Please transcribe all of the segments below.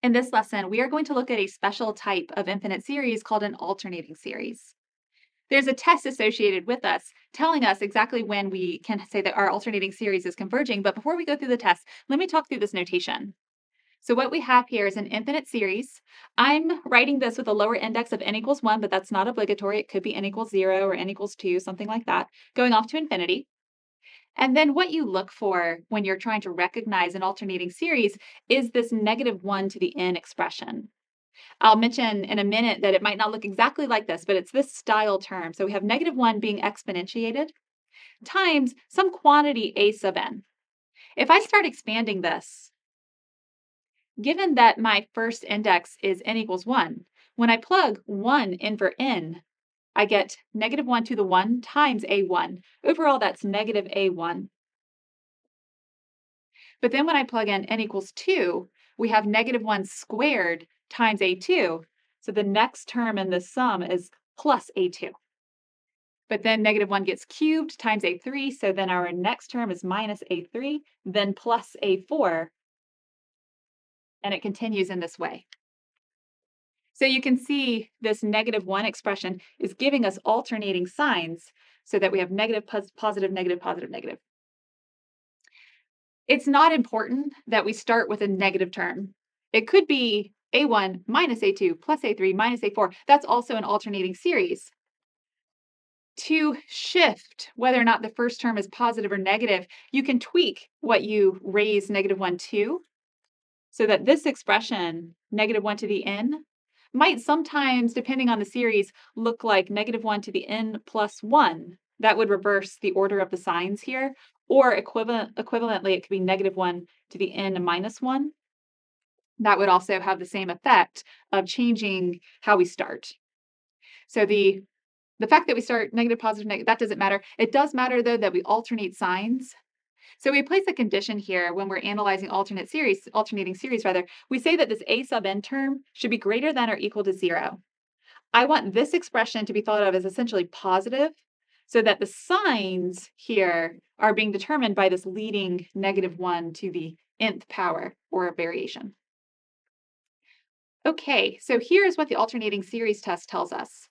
In this lesson, we are going to look at a special type of infinite series called an alternating series. There's a test associated with us telling us exactly when we can say that our alternating series is converging. But before we go through the test, let me talk through this notation. So what we have here is an infinite series. I'm writing this with a lower index of n equals 1, but that's not obligatory. It could be n equals 0 or n equals 2, something like that, going off to infinity. And then what you look for when you're trying to recognize an alternating series is this -1 to the n expression. I'll mention in a minute that it might not look exactly like this, but it's this style term. So we have -1 being exponentiated times some quantity a sub n. If I start expanding this, given that my first index is n equals 1, when I plug 1 in for n, I get -1 to the 1 times a1. Overall, that's negative a1. But then when I plug in n equals 2, we have -1 squared times a2. So the next term in the sum is plus a2. But then -1 gets cubed times a3. So then our next term is minus a3, then plus a4. And it continues in this way. So you can see this -1 expression is giving us alternating signs so that we have negative, positive, negative, positive, negative. It's not important that we start with a negative term. It could be a1 minus a2 plus a3 minus a4. That's also an alternating series. To shift whether or not the first term is positive or negative, you can tweak what you raise -1 to so that this expression, -1 to the n, might sometimes, depending on the series, look like -1 to the n plus 1. That would reverse the order of the signs here. Or equivalently, it could be -1 to the n minus 1. That would also have the same effect of changing how we start. So the fact that we start negative, positive, negative, that doesn't matter. It does matter, though, that we alternate signs. So we place a condition here when we're analyzing alternating series rather. We say that this a sub n term should be greater than or equal to 0. I want this expression to be thought of as essentially positive so that the signs here are being determined by this leading -1 to the nth power or a variation. Okay, so here's what the alternating series test tells us.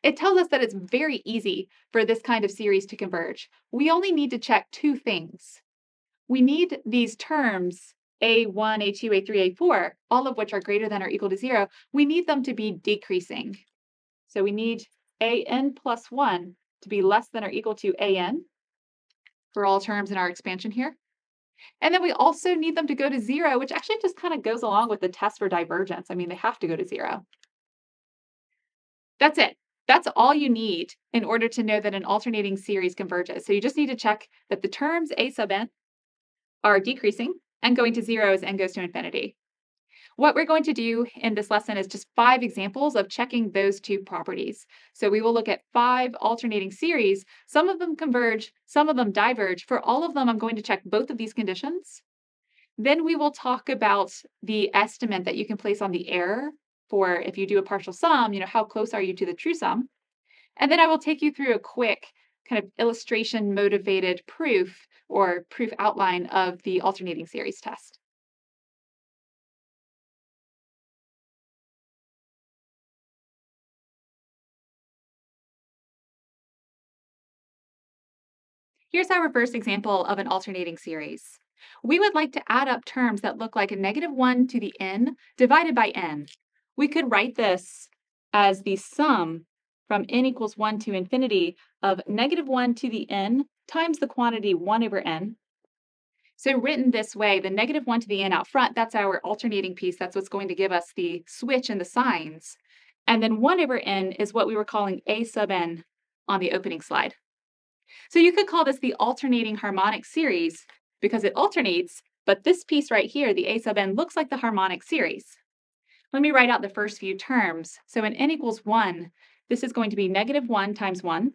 It tells us that it's very easy for this kind of series to converge. We only need to check two things. We need these terms, a1, a2, a3, a4, all of which are greater than or equal to 0. We need them to be decreasing. So we need an plus 1 to be less than or equal to an for all terms in our expansion here. And then we also need them to go to 0, which actually just kind of goes along with the test for divergence. I mean, they have to go to 0. That's it. That's all you need in order to know that an alternating series converges. So you just need to check that the terms a sub n are decreasing and going to 0 as n goes to infinity. What we're going to do in this lesson is just 5 examples of checking those two properties. So we will look at 5 alternating series. Some of them converge, some of them diverge. For all of them, I'm going to check both of these conditions. Then we will talk about the estimate that you can place on the error for if you do a partial sum, how close are you to the true sum? And then I will take you through a quick kind of illustration motivated proof or proof outline of the alternating series test. Here's our reverse example of an alternating series. We would like to add up terms that look like a -1 to the n divided by n. We could write this as the sum from n equals 1 to infinity of -1 to the n times the quantity 1 over n. So written this way, the -1 to the n out front, that's our alternating piece. That's what's going to give us the switch in the signs. And then 1 over n is what we were calling a sub n on the opening slide. So you could call this the alternating harmonic series because it alternates, but this piece right here, the a sub n, looks like the harmonic series. Let me write out the first few terms. So in n equals 1, this is going to be -1 times 1.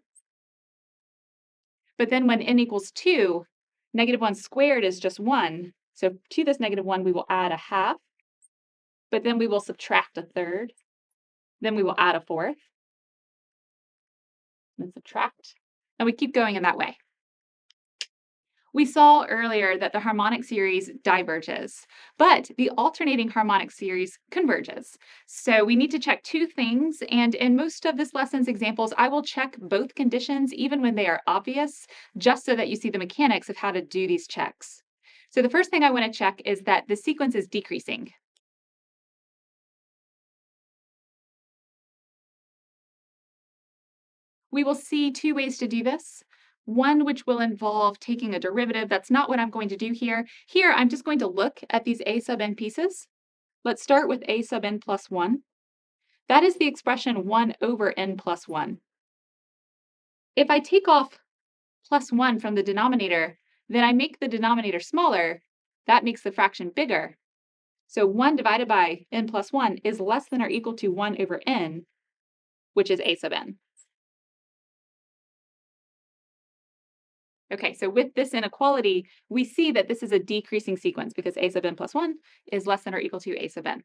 But then when n equals 2, -1 squared is just 1. So to this -1, we will add a half, but then we will subtract a third. Then we will add a fourth, then subtract, and we keep going in that way. We saw earlier that the harmonic series diverges, but the alternating harmonic series converges. So we need to check two things, and in most of this lesson's examples, I will check both conditions even when they are obvious, just so that you see the mechanics of how to do these checks. So the first thing I want to check is that the sequence is decreasing. We will see two ways to do this. One which will involve taking a derivative. That's not what I'm going to do here. Here, I'm just going to look at these a sub n pieces. Let's start with a sub n plus 1. That is the expression 1 over n plus 1. If I take off plus 1 from the denominator, then I make the denominator smaller. That makes the fraction bigger. So 1 divided by n plus 1 is less than or equal to 1 over n, which is a sub n. Okay, so with this inequality, we see that this is a decreasing sequence because a sub n plus 1 is less than or equal to a sub n.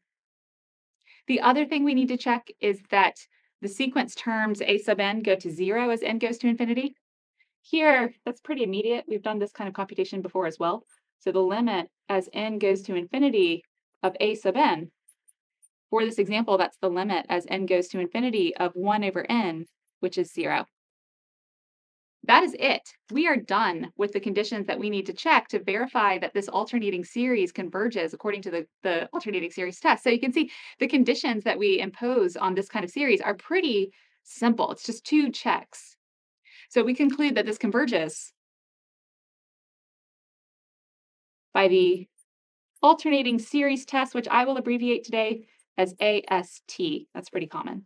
The other thing we need to check is that the sequence terms a sub n go to 0 as n goes to infinity. Here, that's pretty immediate. We've done this kind of computation before as well. So the limit as n goes to infinity of a sub n, for this example, that's the limit as n goes to infinity of 1 over n, which is 0. That is it. We are done with the conditions that we need to check to verify that this alternating series converges according to the alternating series test. So you can see the conditions that we impose on this kind of series are pretty simple. It's just two checks. So we conclude that this converges by the alternating series test, which I will abbreviate today as AST. That's pretty common.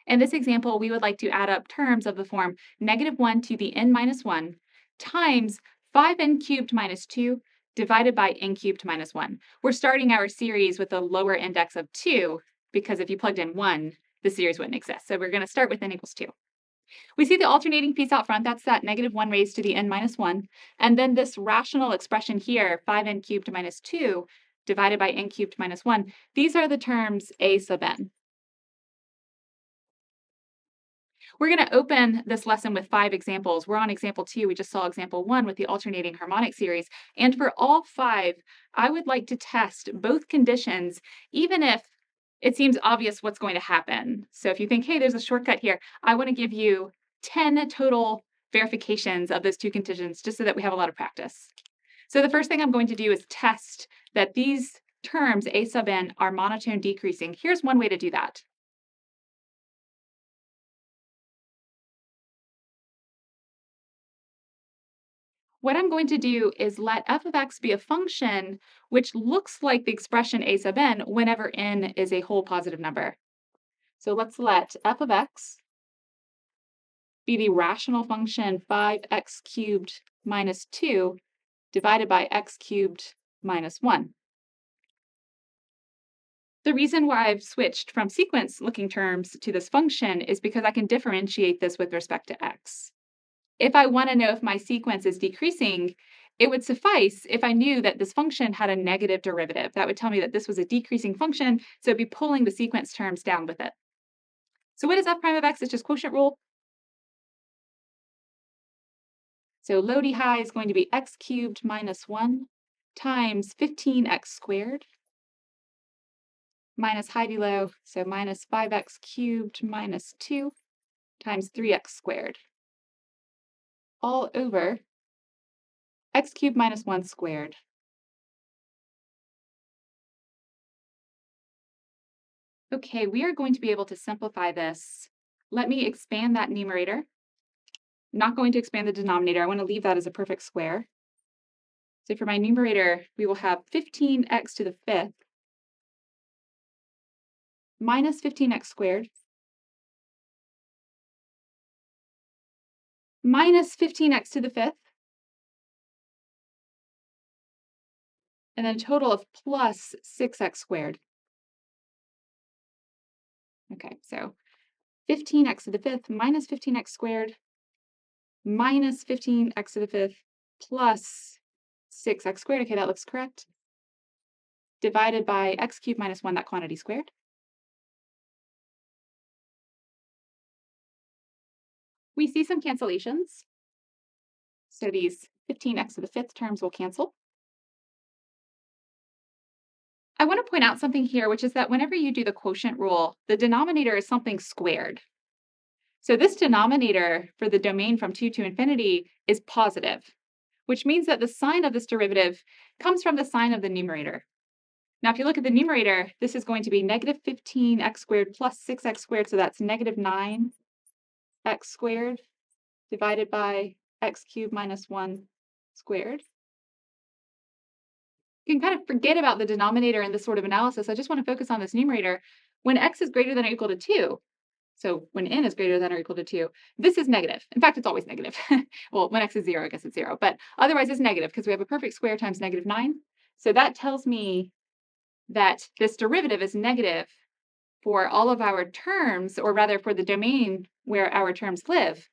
In this example, we would like to add up terms of the form -1 to the n minus 1 times 5n cubed minus 2 divided by n cubed minus 1. We're starting our series with a lower index of 2 because if you plugged in 1, the series wouldn't exist. So we're going to start with n equals 2. We see the alternating piece out front. That's that -1 raised to the n minus 1. And then this rational expression here, 5n cubed minus 2 divided by n cubed minus 1. These are the terms a sub n. We're going to open this lesson with 5 examples. We're on example 2. We just saw example 1 with the alternating harmonic series. And for all 5, I would like to test both conditions, even if it seems obvious what's going to happen. So if you think, hey, there's a shortcut here, I want to give you 10 total verifications of those two conditions just so that we have a lot of practice. So the first thing I'm going to do is test that these terms, a sub n, are monotone decreasing. Here's one way to do that. What I'm going to do is let f of x be a function which looks like the expression a sub n whenever n is a whole positive number. So let's let f of x be the rational function 5x cubed minus 2 divided by x cubed minus 1. The reason why I've switched from sequence-looking terms to this function is because I can differentiate this with respect to x. If I want to know if my sequence is decreasing, it would suffice if I knew that this function had a negative derivative. That would tell me that this was a decreasing function, so it'd be pulling the sequence terms down with it. So what is f prime of x? It's just quotient rule. So low d high is going to be x cubed minus 1 times 15x squared minus high d low, so minus 5x cubed minus 2 times 3x squared, all over x cubed minus 1 squared. Okay, we are going to be able to simplify this. Let me expand that numerator. Not going to expand the denominator. I want to leave that as a perfect square. So for my numerator, we will have 15x to the 5th minus 15x squared minus 15x to the 5th, and then a total of plus 6x squared. Okay, so 15x to the 5th minus 15x squared minus 15x to the 5th plus 6x squared. Okay, that looks correct. divided by x cubed minus 1, that quantity squared. We see some cancellations. So these 15x to the fifth terms will cancel. I want to point out something here, which is that whenever you do the quotient rule, the denominator is something squared. So this denominator for the domain from 2 to infinity is positive, which means that the sign of this derivative comes from the sign of the numerator. Now, if you look at the numerator, this is going to be negative 15x squared plus 6x squared, so that's negative 9x squared divided by x cubed minus 1 squared. You can kind of forget about the denominator in this sort of analysis. I just want to focus on this numerator. When x is greater than or equal to 2, so when n is greater than or equal to 2, this is negative. In fact, it's always negative. Well, when x is 0, I guess it's 0. But otherwise, it's negative because we have a perfect square times negative 9. So that tells me that this derivative is negative for all of our terms, or rather for the domain where our terms live.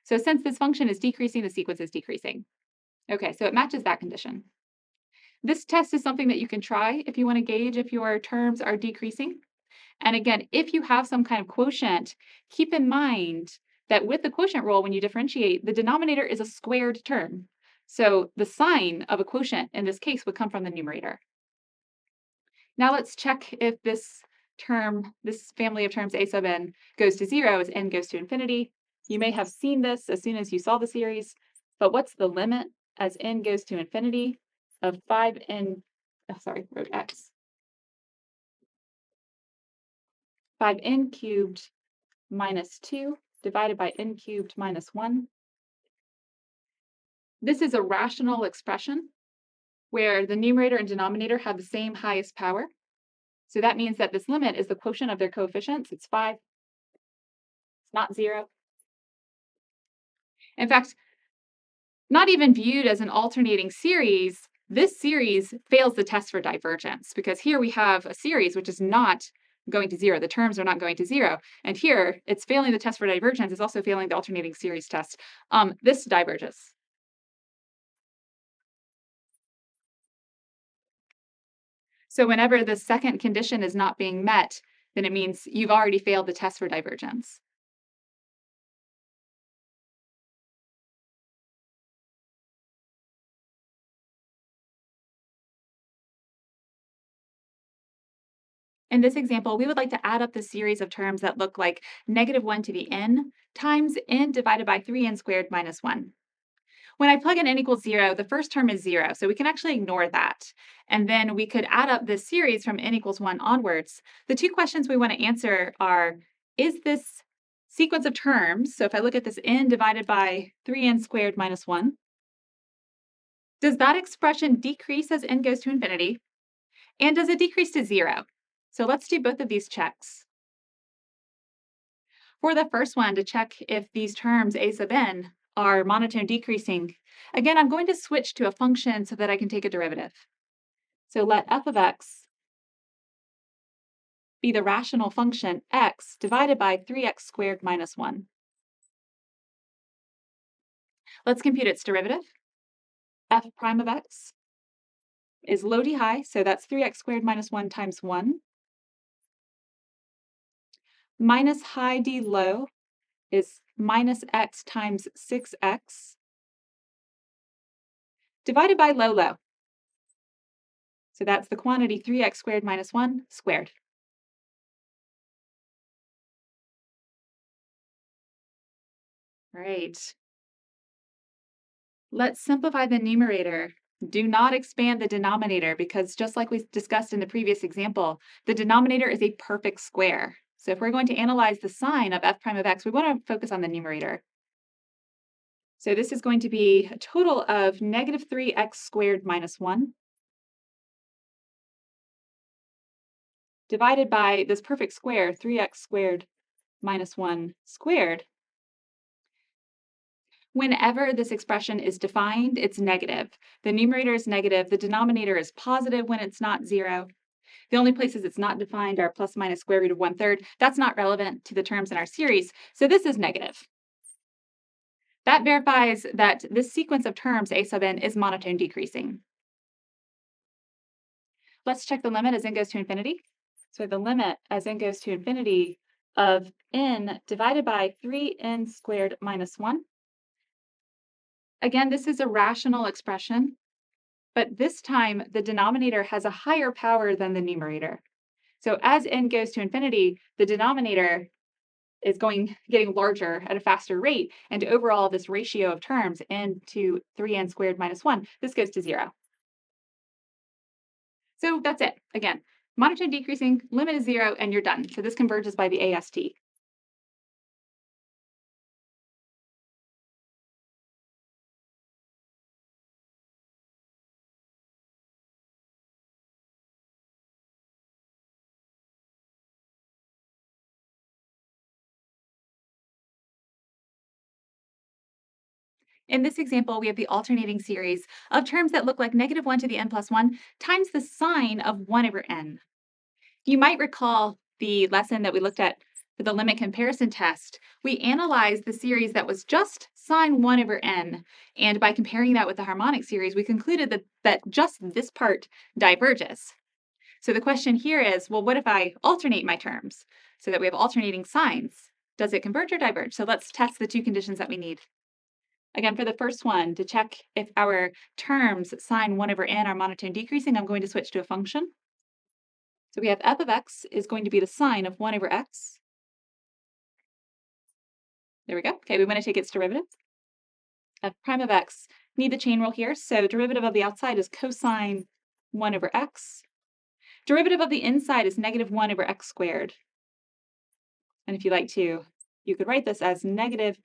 So since this function is decreasing, the sequence is decreasing. Okay, so it matches that condition. This test is something that you can try if you want to gauge if your terms are decreasing. And again, if you have some kind of quotient, keep in mind that with the quotient rule, when you differentiate, the denominator is a squared term. So the sign of a quotient in this case would come from the numerator. Now let's check if this term, this family of terms a sub n, goes to 0 as n goes to infinity. You may have seen this as soon as you saw the series, but what's the limit as n goes to infinity of 5n, wrote x, 5n cubed minus 2 divided by n cubed minus 1. This is a rational expression where the numerator and denominator have the same highest power. So that means that this limit is the quotient of their coefficients. It's 5. It's not 0. In fact, not even viewed as an alternating series, this series fails the test for divergence, because here we have a series which is not going to 0. The terms are not going to 0. And here it's failing the test for divergence. It's also failing the alternating series test. This diverges. So whenever the second condition is not being met, then it means you've already failed the test for divergence. In this example, we would like to add up the series of terms that look like negative 1 to the n times n divided by 3n squared minus 1. When I plug in n equals 0, the first term is 0, so we can actually ignore that. And then we could add up this series from n equals 1 onwards. The two questions we want to answer are, is this sequence of terms, so if I look at this n divided by 3n squared minus 1, does that expression decrease as n goes to infinity? And does it decrease to 0? So let's do both of these checks. For the first one, to check if these terms a sub n are monotone decreasing, again, I'm going to switch to a function so that I can take a derivative. So let f of x be the rational function x divided by 3x squared minus 1. Let's compute its derivative. F prime of x is low d high, so that's 3x squared minus 1 times 1. Minus high d low is minus x times 6x divided by low low. So that's the quantity 3x squared minus 1 squared. Right. Let's simplify the numerator. Do not expand the denominator because just like we discussed in the previous example, the denominator is a perfect square. So if we're going to analyze the sign of f prime of x, we want to focus on the numerator. So this is going to be a total of negative 3x squared minus 1 divided by this perfect square, 3x squared minus 1 squared. Whenever this expression is defined, it's negative. The numerator is negative. The denominator is positive when it's not 0. The only places it's not defined are plus minus square root of 1/3. That's not relevant to the terms in our series, so this is negative. That verifies that this sequence of terms, a sub n, is monotone decreasing. Let's check the limit as n goes to infinity. So the limit as n goes to infinity of n divided by 3n squared minus 1. Again, this is a rational expression, but this time the denominator has a higher power than the numerator. So as n goes to infinity, the denominator is getting larger at a faster rate, and overall this ratio of terms, n to 3n squared minus 1, this goes to 0. So that's it. Again, monotone decreasing, limit is 0, and you're done. So this converges by the AST. In this example, we have the alternating series of terms that look like -1 to the n plus 1 times the sine of 1 over n. You might recall the lesson that we looked at for the limit comparison test. We analyzed the series that was just sine 1 over n, and by comparing that with the harmonic series, we concluded that just this part diverges. So the question here is, well, what if I alternate my terms so that we have alternating signs? Does it converge or diverge? So let's test the two conditions that we need. Again, for the first one, to check if our terms sine 1 over n are monotone decreasing, I'm going to switch to a function. So we have f of x is going to be the sine of 1 over x. There we go. Okay, we want to take its derivative. F prime of x, need the chain rule here. So derivative of the outside is cosine 1 over x. Derivative of the inside is -1 over x squared. And if you like to, you could write this as negative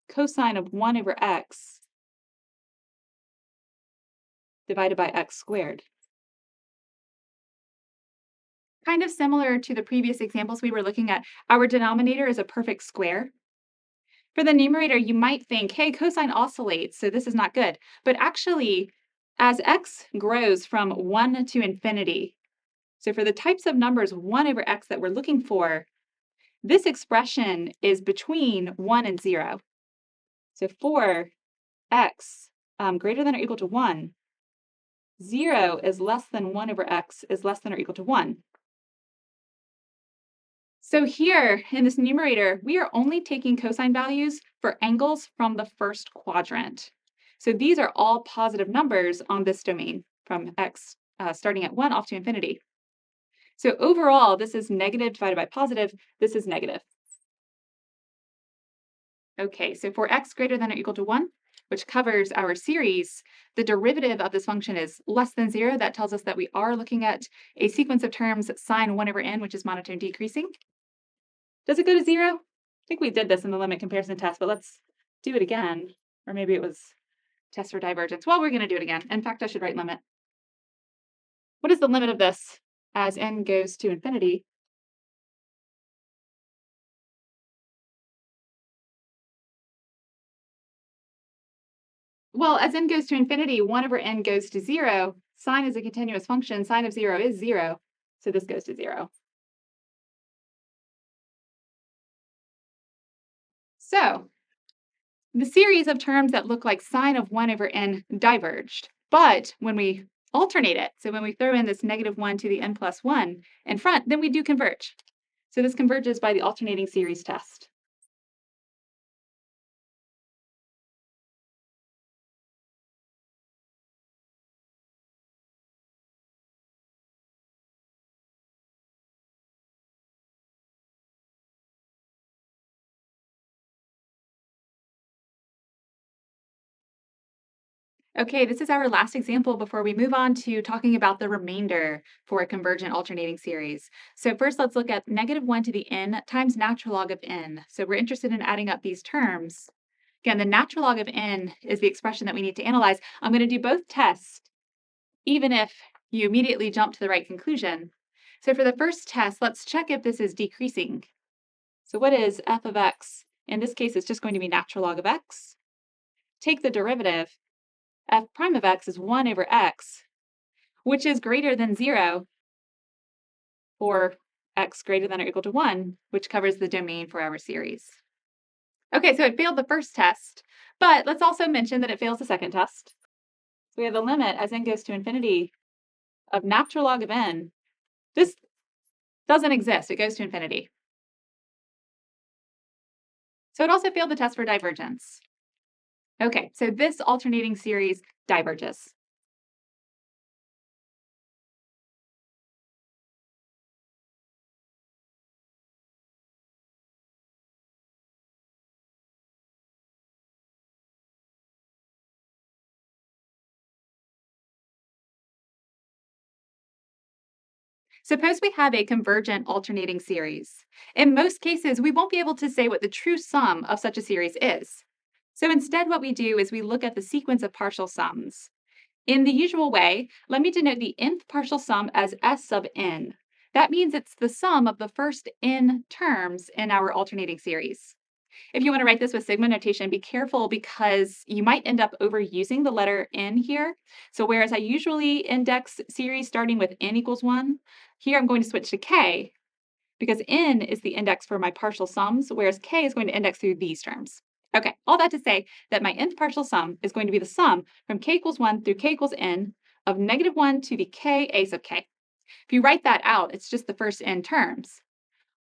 cosine of 1 over x divided by x squared. Kind of similar to the previous examples we were looking at, our denominator is a perfect square. For the numerator, you might think, hey, cosine oscillates, so this is not good. But actually, as x grows from 1 to infinity, so for the types of numbers 1 over x that we're looking for, this expression is between 1 and 0. So for x greater than or equal to 1, 0 is less than 1 over x is less than or equal to 1. So here in this numerator, we are only taking cosine values for angles from the first quadrant. So these are all positive numbers on this domain from x starting at 1 off to infinity. So overall, this is negative divided by positive. This is negative. Okay, so for x greater than or equal to 1, which covers our series, the derivative of this function is less than 0. That tells us that we are looking at a sequence of terms sine 1 over n, which is monotone decreasing. Does it go to 0? I think we did this in the limit comparison test, but let's do it again. Or maybe it was test for divergence. Well, we're going to do it again. In fact, I should write limit. What is the limit of this as n goes to infinity? Well, as n goes to infinity, 1 over n goes to 0. Sine is a continuous function. Sine of 0 is 0. So this goes to 0. So the series of terms that look like sine of 1 over n diverged. But when we alternate it, so when we throw in this -1 to the n plus 1 in front, then we do converge. So this converges by the alternating series test. Okay, this is our last example before we move on to talking about the remainder for a convergent alternating series. So first, let's look at -1 to the n times natural log of n. So we're interested in adding up these terms. Again, the natural log of n is the expression that we need to analyze. I'm going to do both tests, even if you immediately jump to the right conclusion. So for the first test, let's check if this is decreasing. So what is f of x? In this case, it's just going to be natural log of x. Take the derivative. F prime of x is 1 over x, which is greater than 0 for x greater than or equal to 1, which covers the domain for our series. Okay, so it failed the first test, but let's also mention that it fails the second test. So we have the limit as n goes to infinity of natural log of n, this doesn't exist. It goes to infinity. So it also failed the test for divergence. Okay, so this alternating series diverges. Suppose we have a convergent alternating series. In most cases, we won't be able to say what the true sum of such a series is. So instead, what we do is we look at the sequence of partial sums. In the usual way, let me denote the nth partial sum as S sub n. That means it's the sum of the first n terms in our alternating series. If you want to write this with sigma notation, be careful because you might end up overusing the letter n here. So whereas I usually index series starting with n equals 1, here I'm going to switch to k because n is the index for my partial sums, whereas k is going to index through these terms. Okay, all that to say that my nth partial sum is going to be the sum from k equals 1 through k equals n of -1 to the k a sub k. If you write that out, it's just the first n terms.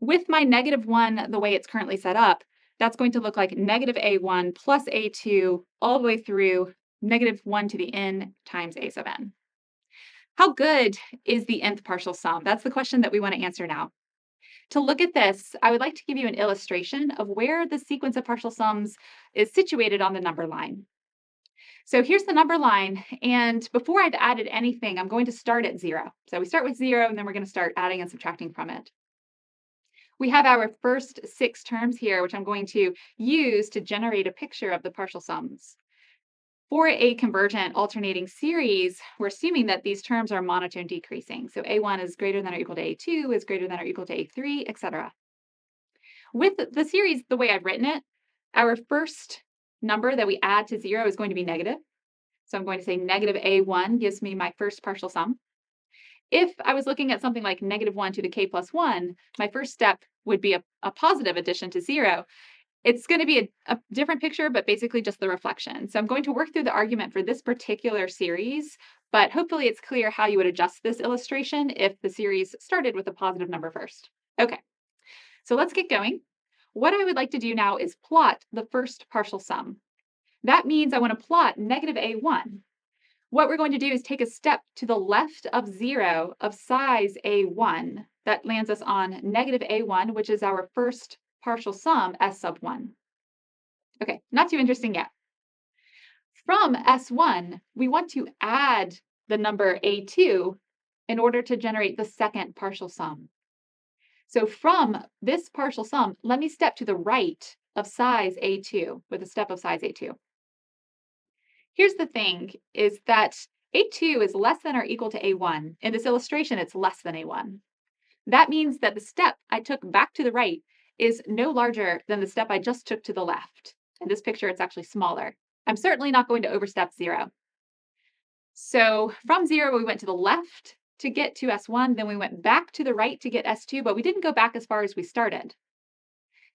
With my -1, the way it's currently set up, that's going to look like negative a1 plus a2 all the way through -1 to the n times a sub n. How good is the nth partial sum? That's the question that we want to answer now. To look at this, I would like to give you an illustration of where the sequence of partial sums is situated on the number line. So here's the number line, and before I've added anything, I'm going to start at 0. So we start with 0, and then we're going to start adding and subtracting from it. We have our first 6 terms here, which I'm going to use to generate a picture of the partial sums. For a convergent alternating series, we're assuming that these terms are monotone decreasing. So a1 is greater than or equal to a2, is greater than or equal to a3, etc. With the series, the way I've written it, our first number that we add to 0 is going to be negative. So I'm going to say negative a1 gives me my first partial sum. If I was looking at something like -1 to the k plus 1, my first step would be a positive addition to 0. It's going to be a different picture, but basically just the reflection. So I'm going to work through the argument for this particular series, but hopefully it's clear how you would adjust this illustration if the series started with a positive number first. Okay, so let's get going. What I would like to do now is plot the first partial sum. That means I want to plot negative a1. What we're going to do is take a step to the left of 0 of size a1. That lands us on negative a1, which is our first partial sum, s sub 1. Okay, not too interesting yet. From s1, we want to add the number a2 in order to generate the second partial sum. So from this partial sum, let me step to the right of size a2 with a step of size a2. Here's the thing, is that a2 is less than or equal to a1. In this illustration, it's less than a1. That means that the step I took back to the right is no larger than the step I just took to the left. In this picture, it's actually smaller. I'm certainly not going to overstep 0. So from 0, we went to the left to get to S1, then we went back to the right to get S2, but we didn't go back as far as we started.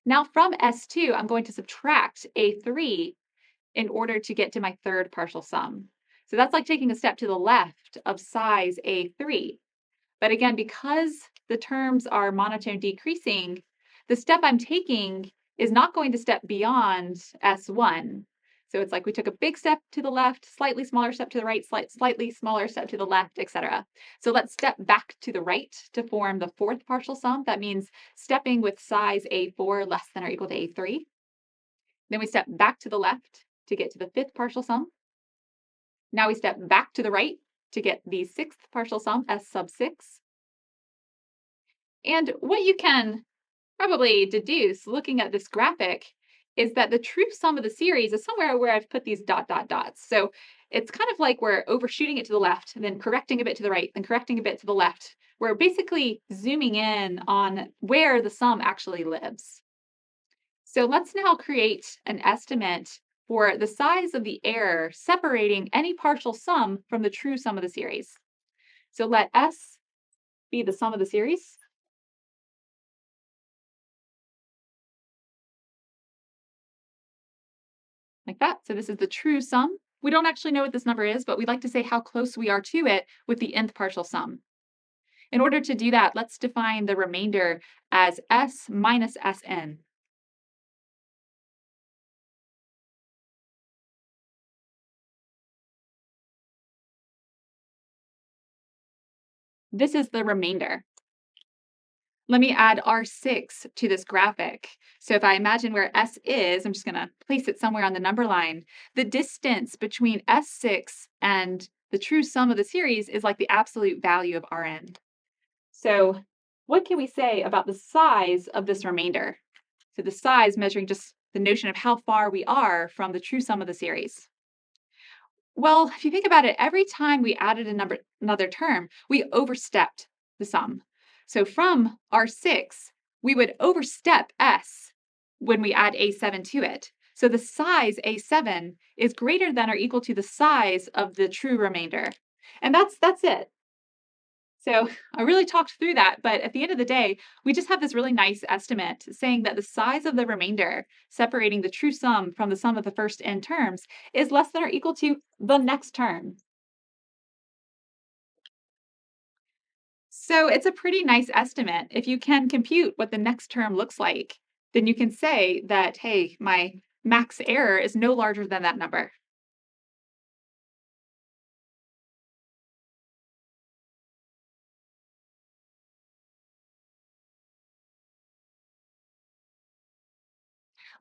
Now from S2, I'm going to subtract A3 in order to get to my third partial sum. So that's like taking a step to the left of size A3. But again, because the terms are monotone decreasing, the step I'm taking is not going to step beyond S1. So it's like we took a big step to the left, slightly smaller step to the right, slightly smaller step to the left, etc. So let's step back to the right to form the fourth partial sum. That means stepping with size A4 less than or equal to A3. Then we step back to the left to get to the fifth partial sum. Now we step back to the right to get the sixth partial sum, S sub 6. And what you can probably deduce looking at this graphic is that the true sum of the series is somewhere where I've put these dot, dot, dots. So it's kind of like we're overshooting it to the left, and then correcting a bit to the right, then correcting a bit to the left. We're basically zooming in on where the sum actually lives. So let's now create an estimate for the size of the error separating any partial sum from the true sum of the series. So let S be the sum of the series. Like that. So this is the true sum. We don't actually know what this number is, but we'd like to say how close we are to it with the nth partial sum. In order to do that, let's define the remainder as s minus Sn. This is the remainder. Let me add R6 to this graphic. So if I imagine where S is, I'm just going to place it somewhere on the number line. The distance between S6 and the true sum of the series is like the absolute value of Rn. So what can we say about the size of this remainder? So the size measuring just the notion of how far we are from the true sum of the series. Well, if you think about it, every time we added another term, we overstepped the sum. So from R6, we would overstep S when we add A7 to it. So the size A7 is greater than or equal to the size of the true remainder. And that's it. So I really talked through that, but at the end of the day, we just have this really nice estimate saying that the size of the remainder, separating the true sum from the sum of the first n terms, is less than or equal to the next term. So it's a pretty nice estimate. If you can compute what the next term looks like, then you can say that, hey, my max error is no larger than that number.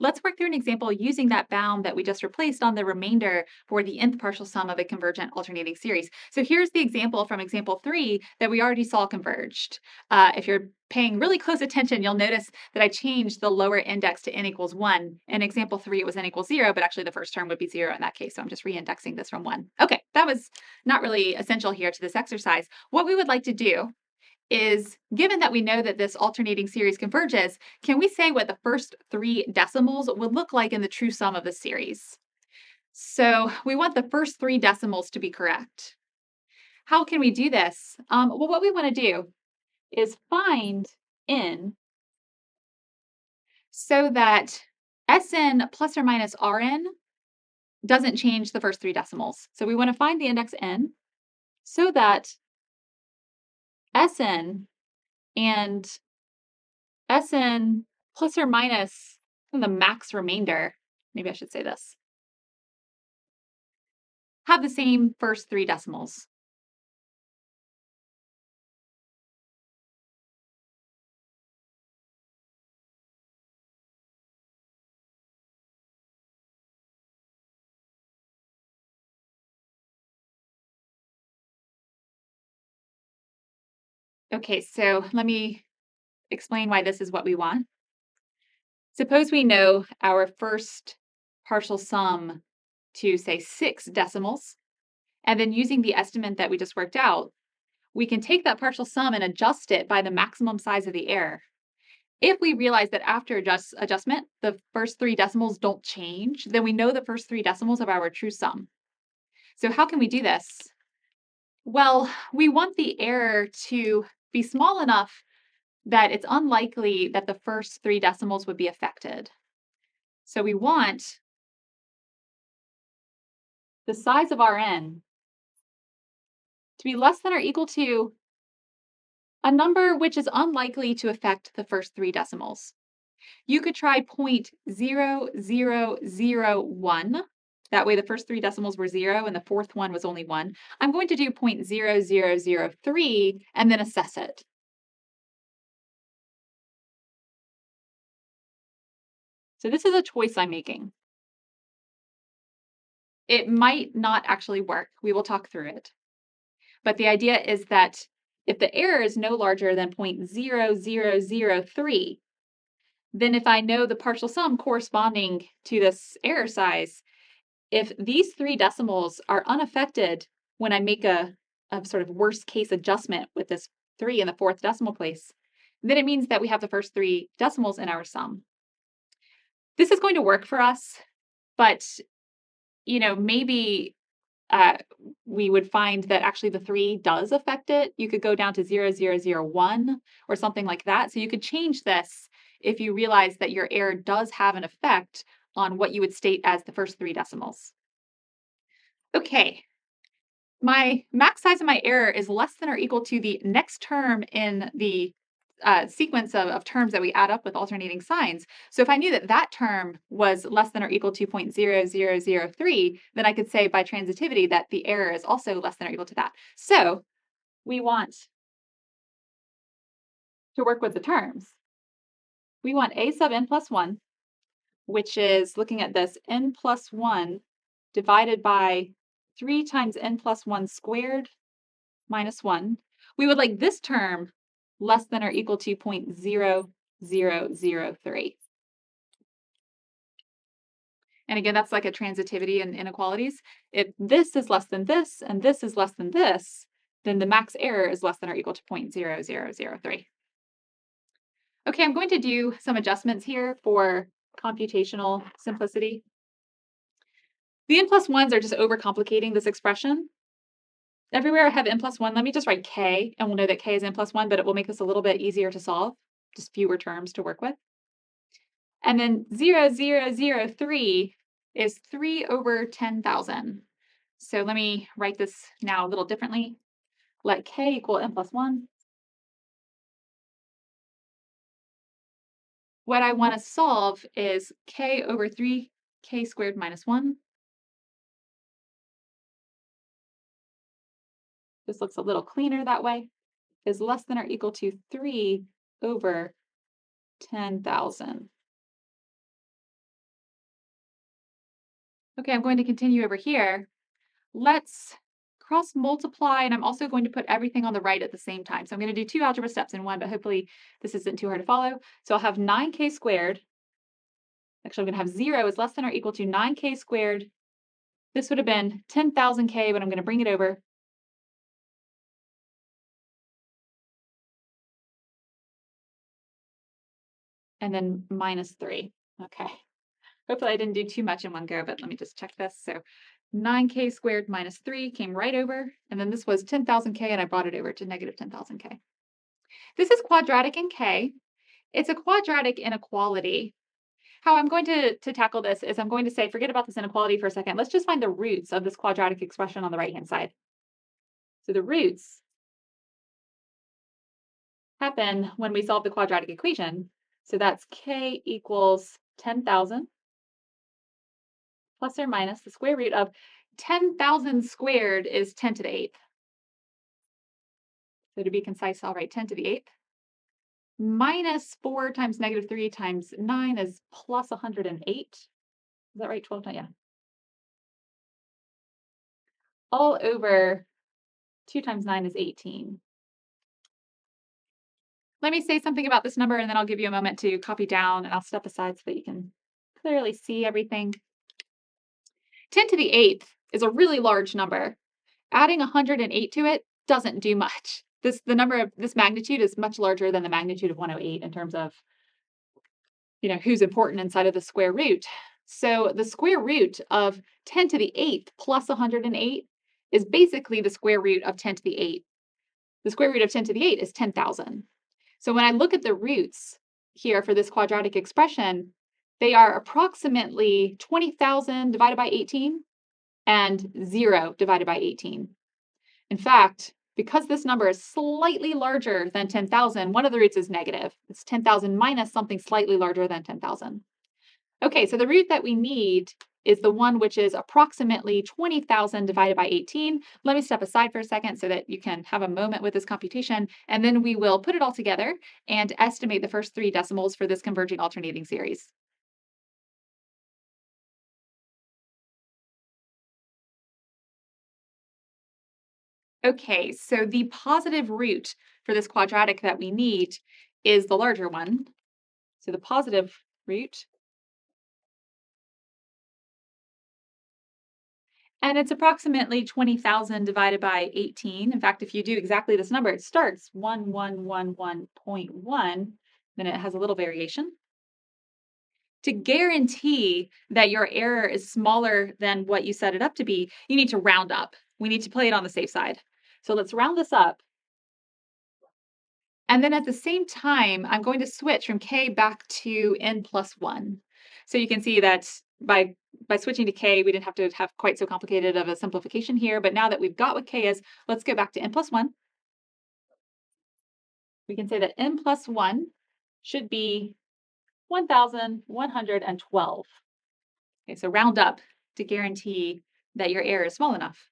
Let's work through an example using that bound that we just replaced on the remainder for the nth partial sum of a convergent alternating series. So here's the example from example 3 that we already saw converged. If you're paying really close attention, you'll notice that I changed the lower index to n equals 1. In example 3, it was n equals 0, but actually the first term would be 0 in that case. So I'm just re-indexing this from 1. Okay, that was not really essential here to this exercise. What we would like to do is, given that we know that this alternating series converges, can we say what the first 3 decimals would look like in the true sum of the series? So we want the first 3 decimals to be correct. How can we do this? Well, what we want to do is find n so that Sn plus or minus Rn doesn't change the first 3 decimals. So we want to find the index n so that Sn and Sn plus or minus the max remainder, maybe I should say this, have the same first 3 decimals. Okay, so let me explain why this is what we want. Suppose we know our first partial sum to, say, 6 decimals, and then using the estimate that we just worked out, we can take that partial sum and adjust it by the maximum size of the error. If we realize that after adjustment, the first 3 decimals don't change, then we know the first 3 decimals of our true sum. So how can we do this? Well, we want the error to be small enough that it's unlikely that the first 3 decimals would be affected. So we want the size of Rn to be less than or equal to a number which is unlikely to affect the first 3 decimals. You could try 0.0001. That way the first 3 decimals were 0 and the fourth one was only 1. I'm going to do 0.0003 and then assess it. So this is a choice I'm making. It might not actually work. We will talk through it. But the idea is that if the error is no larger than 0.0003, then if I know the partial sum corresponding to this error size, if these 3 decimals are unaffected when I make a sort of worst case adjustment with this 3 in the fourth decimal place, then it means that we have the first 3 decimals in our sum. This is going to work for us, but maybe we would find that actually the 3 does affect it. You could go down to 0.0001 or something like that. So you could change this if you realize that your error does have an effect on what you would state as the first 3 decimals. Okay, my max size of my error is less than or equal to the next term in the sequence of terms that we add up with alternating signs. So if I knew that that term was less than or equal to 0.0003, then I could say by transitivity that the error is also less than or equal to that. So we want to work with the terms. We want a sub n plus 1, which is looking at this n plus 1 divided by 3 times n plus 1 squared minus 1. We would like this term less than or equal to 0.0003. And again, that's like a transitivity in inequalities. If this is less than this and this is less than this, then the max error is less than or equal to 0.0003. Okay, I'm going to do some adjustments here for computational simplicity. The n plus 1s are just overcomplicating this expression. Everywhere I have n plus 1, let me just write k, and we'll know that k is n plus 1, but it will make this a little bit easier to solve, just fewer terms to work with. And then 0.0003 is 3 over 10,000. So let me write this now a little differently. Let k equal n plus 1. What I want to solve is k over 3k squared minus 1. This looks a little cleaner that way. Is less than or equal to 3 over 10,000. Okay, I'm going to continue over here. Let's cross multiply, and I'm also going to put everything on the right at the same time. So I'm going to do 2 algebra steps in one, but hopefully this isn't too hard to follow. So I'll have 9k squared. Actually, I'm going to have 0 is less than or equal to 9k squared. This would have been 10,000k, but I'm going to bring it over. And then minus 3. Okay. Hopefully I didn't do too much in one go, but let me just check this. So 9k squared minus 3 came right over. And then this was 10,000k, and I brought it over to negative 10,000k. This is quadratic in k. It's a quadratic inequality. How I'm going to tackle this is I'm going to say, forget about this inequality for a second. Let's just find the roots of this quadratic expression on the right-hand side. So the roots happen when we solve the quadratic equation. So that's k equals 10,000 plus or minus the square root of 10,000 squared is 10 to the 8th. So to be concise, I'll write 10 to the 8th. Minus 4 times negative 3 times 9 is plus 108. Is that right? 12 times, yeah. All over 2 times 9 is 18. Let me say something about this number, and then I'll give you a moment to copy down, and I'll step aside so that you can clearly see everything. 10 to the 8th is a really large number. Adding 108 to it doesn't do much. The number of this magnitude is much larger than the magnitude of 108 in terms of, who's important inside of the square root. So the square root of 10 to the 8th plus 108 is basically the square root of 10 to the 8th. The square root of 10 to the 8 is 10,000. So when I look at the roots here for this quadratic expression, they are approximately 20,000 divided by 18 and 0 divided by 18. In fact, because this number is slightly larger than 10,000, one of the roots is negative. It's 10,000 minus something slightly larger than 10,000. Okay, so the root that we need is the one which is approximately 20,000 divided by 18. Let me step aside for a second so that you can have a moment with this computation, and then we will put it all together and estimate the first 3 decimals for this converging alternating series. Okay, so the positive root for this quadratic that we need is the larger one. So the positive root, and it's approximately 20,000 divided by 18. In fact, if you do exactly this number, it starts 1111.1, then it has a little variation. To guarantee that your error is smaller than what you set it up to be, you need to round up. We need to play it on the safe side. So let's round this up. And then at the same time, I'm going to switch from k back to n plus 1. So you can see that by switching to k, we didn't have to have quite so complicated of a simplification here. But now that we've got what k is, let's go back to n plus 1. We can say that n plus 1 should be 1,112. Okay, so round up to guarantee that your error is small enough.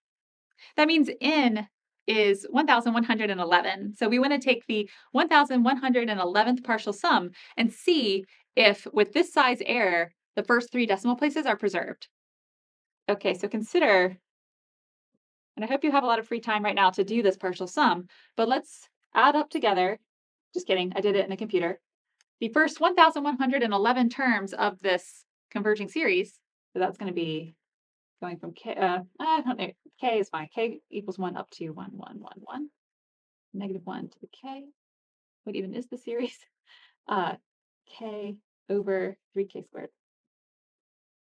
That means n is 1,111. So we want to take the 1,111th partial sum and see if with this size error, the first 3 decimal places are preserved. Okay, so consider, and I hope you have a lot of free time right now to do this partial sum, but let's add up together. Just kidding, I did it in a computer. The first 1,111 terms of this converging series, so that's going to be going from k, I don't know, k is fine. K equals 1 up to 1, 1, 1, 1. Negative 1 to the k. What even is the series? K over 3k squared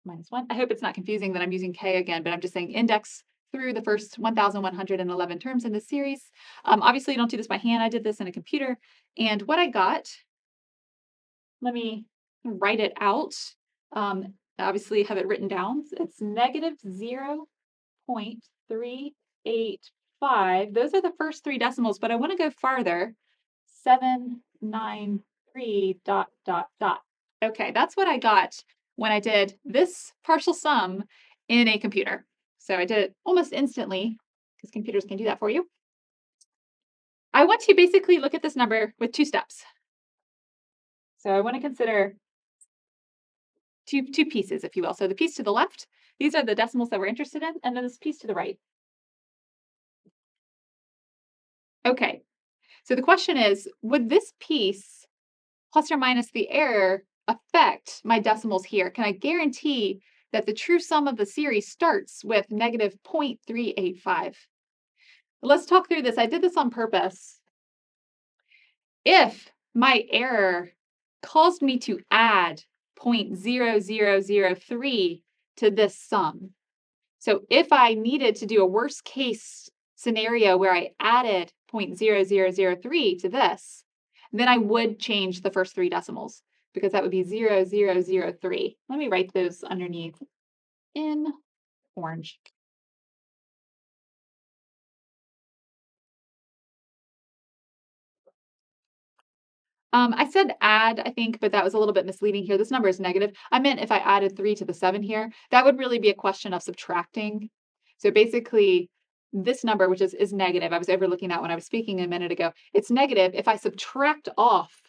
minus 1. I hope it's not confusing that I'm using k again, but I'm just saying index through the first 1,111 terms in this series. Obviously, you don't do this by hand. I did this in a computer. And what I got, let me write it out. Obviously, have it written down. It's negative 0.385. Those are the first 3 decimals, but I want to go farther. 793 dot, dot, dot. Okay, that's what I got when I did this partial sum in a computer. So I did it almost instantly because computers can do that for you. I want to basically look at this number with 2 steps. So I want to consider two pieces, if you will. So the piece to the left, these are the decimals that we're interested in, and then this piece to the right. Okay, so the question is, would this piece plus or minus the error affect my decimals here? Can I guarantee that the true sum of the series starts with negative 0.385? Let's talk through this. I did this on purpose. If my error caused me to add 0.0003 to this sum, so if I needed to do a worst case scenario where I added 0.0003 to this, then I would change the first 3 decimals because that would be 0003. Let me write those underneath in orange. I said add, I think, but that was a little bit misleading here. This number is negative. I meant if I added 3 to the 7 here, that would really be a question of subtracting. So basically, this number, which is negative, I was overlooking that when I was speaking a minute ago. It's negative. If I subtract off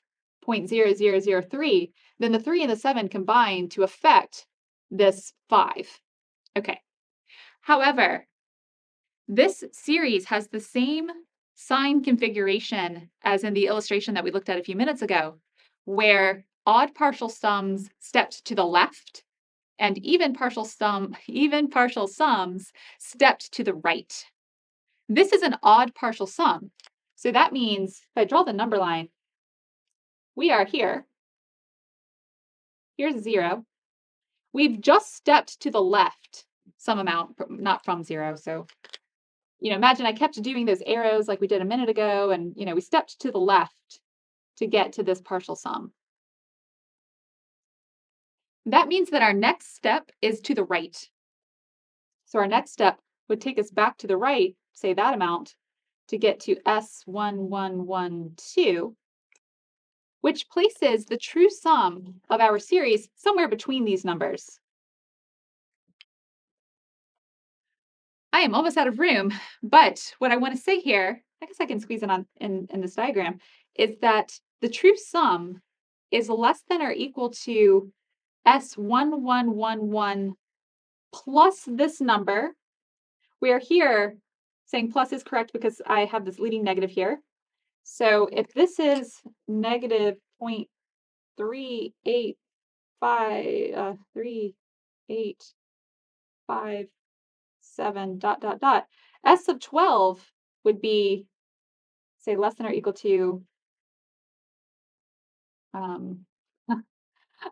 0.0003, then the 3 and the 7 combine to affect this 5. Okay. However, this series has the same sign configuration as in the illustration that we looked at a few minutes ago, where odd partial sums stepped to the left and even partial sums stepped to the right. This is an odd partial sum. So that means if I draw the number line, we are here. Here's 0. We've just stepped to the left some amount, not from 0. So imagine I kept doing those arrows like we did a minute ago, and, we stepped to the left to get to this partial sum. That means that our next step is to the right. So our next step would take us back to the right, say that amount, to get to S1112, which places the true sum of our series somewhere between these numbers. I am almost out of room, but what I want to say here, I guess I can squeeze it on in this diagram, is that the true sum is less than or equal to S1111 plus this number. We are here saying plus is correct because I have this leading negative here. So if this is negative 0.3857 dot, dot, dot, S of 12 would be, say, less than or equal to, I'm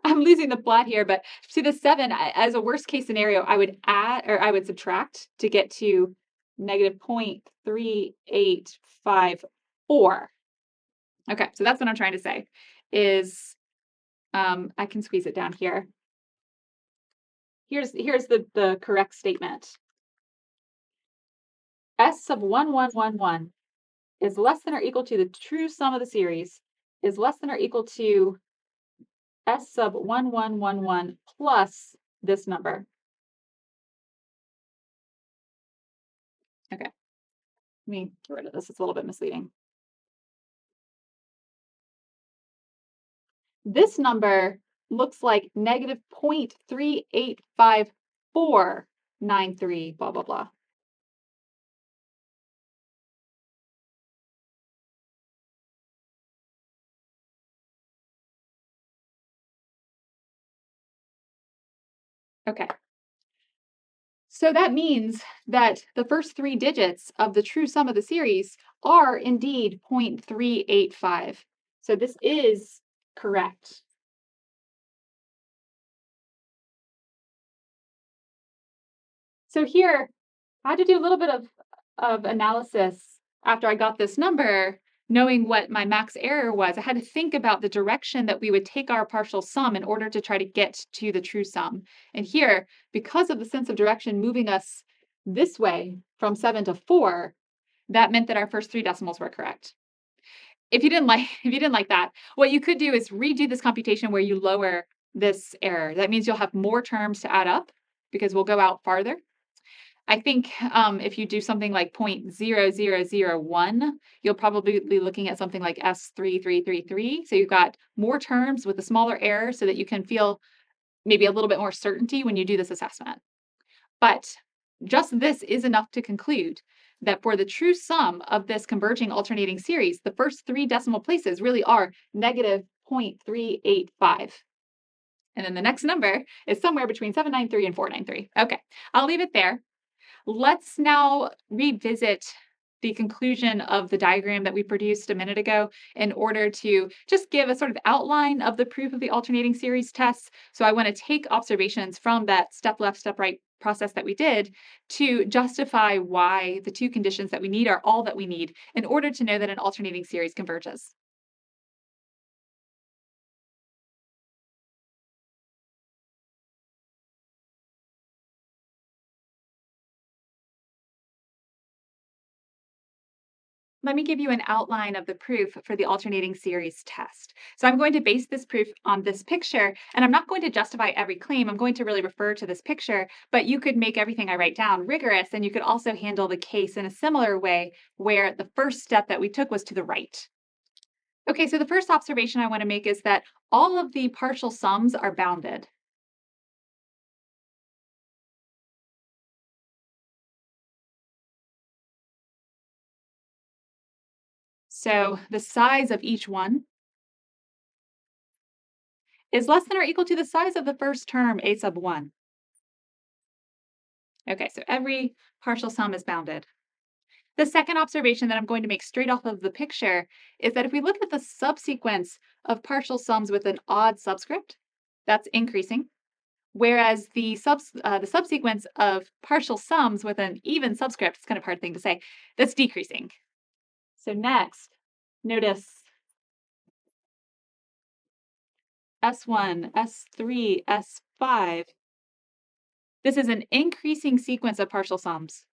losing the plot here, but see the 7, as a worst case scenario, I would add, or I would subtract to get to negative 0.3854. Okay, so that's what I'm trying to say is, I can squeeze it down here. Here's the correct statement. S sub 1, 1, 1, 1 is less than or equal to the true sum of the series is less than or equal to S sub 1, 1, 1, 1 plus this number. Okay, let me get rid of this. It's a little bit misleading. This number looks like negative 0.3859493, blah, blah, blah. Okay. So that means that the first three digits of the true sum of the series are indeed 0.385. So this is correct. So here, I had to do a little bit of analysis after I got this number, knowing what my max error was. I had to think about the direction that we would take our partial sum in order to try to get to the true sum. And here, because of the sense of direction moving us this way from 7 to 4, that meant that our first three decimals were correct. If you didn't like that, what you could do is redo this computation where you lower this error. That means you'll have more terms to add up because we'll go out farther. I think if you do something like 0.0001, you'll probably be looking at something like S3333. So you've got more terms with a smaller error so that you can feel maybe a little bit more certainty when you do this assessment. But just this is enough to conclude that for the true sum of this converging alternating series, the first three decimal places really are negative 0.385. And then the next number is somewhere between 793 and 493. Okay, I'll leave it there. Let's now revisit the conclusion of the diagram that we produced a minute ago in order to just give a sort of outline of the proof of the alternating series tests. So I want to take observations from that step left, step right process that we did to justify why the two conditions that we need are all that we need in order to know that an alternating series converges. Let me give you an outline of the proof for the alternating series test. So I'm going to base this proof on this picture, and I'm not going to justify every claim. I'm going to really refer to this picture, but you could make everything I write down rigorous, and you could also handle the case in a similar way where the first step that we took was to the right. Okay, so the first observation I want to make is that all of the partial sums are bounded. So the size of each one is less than or equal to the size of the first term, a sub 1. Okay, so every partial sum is bounded. The second observation that I'm going to make straight off of the picture is that if we look at the subsequence of partial sums with an odd subscript, that's increasing, whereas the subsequence of partial sums with an even subscript, it's kind of a hard thing to say, that's decreasing. So next, notice S1, S3, S5. This is an increasing sequence of partial sums.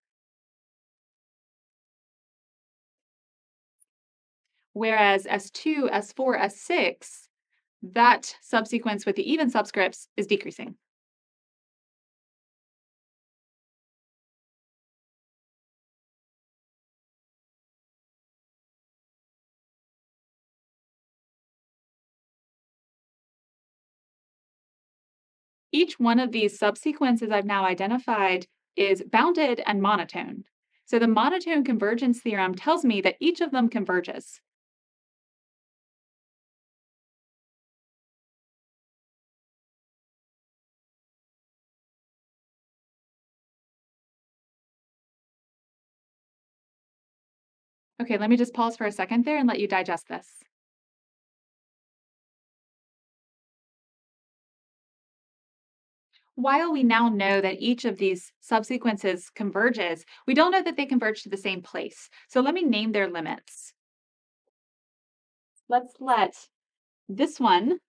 Whereas S2, S4, S6, that subsequence with the even subscripts is decreasing. Each one of these subsequences I've now identified is bounded and monotone. So the monotone convergence theorem tells me that each of them converges. Okay, let me just pause for a second there and let you digest this. While we now know that each of these subsequences converges, we don't know that they converge to the same place. So let me name their limits. Let's let this one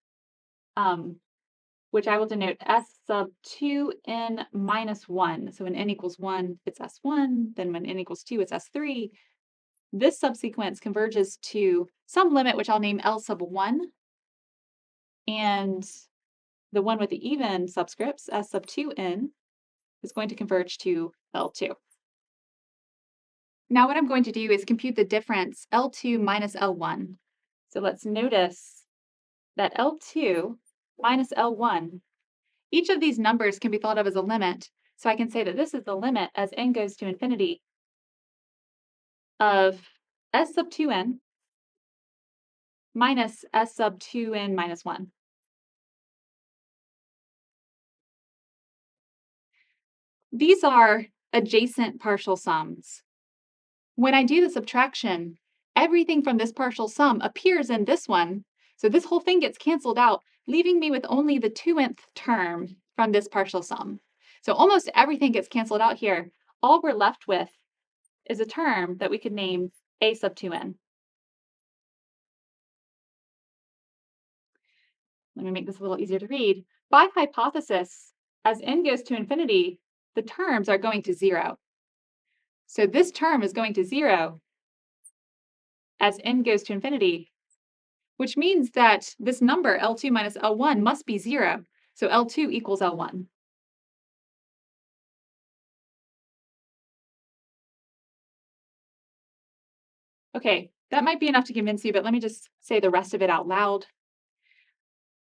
which I will denote S sub 2n minus 1. So when n equals 1, it's S1. Then when n equals 2, it's S3. This subsequence converges to some limit, which I'll name L sub 1. And the one with the even subscripts, S sub 2n, is going to converge to L2. Now what I'm going to do is compute the difference L2 minus L1. So let's notice that L2 minus L1, each of these numbers can be thought of as a limit. So I can say that this is the limit as n goes to infinity of S sub 2n minus S sub 2n minus 1. These are adjacent partial sums. When I do the subtraction, everything from this partial sum appears in this one. So this whole thing gets canceled out, leaving me with only the 2nth term from this partial sum. So almost everything gets canceled out here. All we're left with is a term that we could name a sub 2n. Let me make this a little easier to read. By hypothesis, as n goes to infinity, the terms are going to 0. So this term is going to 0 as n goes to infinity, which means that this number, L2 minus L1, must be 0. So L2 equals L1. Okay, that might be enough to convince you, but let me just say the rest of it out loud.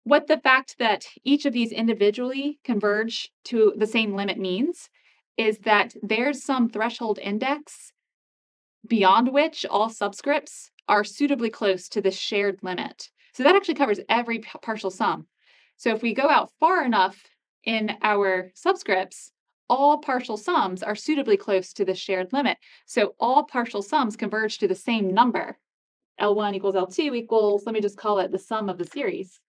What the fact that each of these individually converge to the same limit means is that there's some threshold index beyond which all subscripts are suitably close to the shared limit. So that actually covers every partial sum. So if we go out far enough in our subscripts, all partial sums are suitably close to the shared limit. So all partial sums converge to the same number. L1 equals L2 equals, let me just call it the sum of the series.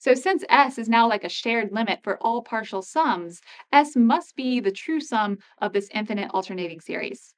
So since S is now like a shared limit for all partial sums, S must be the true sum of this infinite alternating series.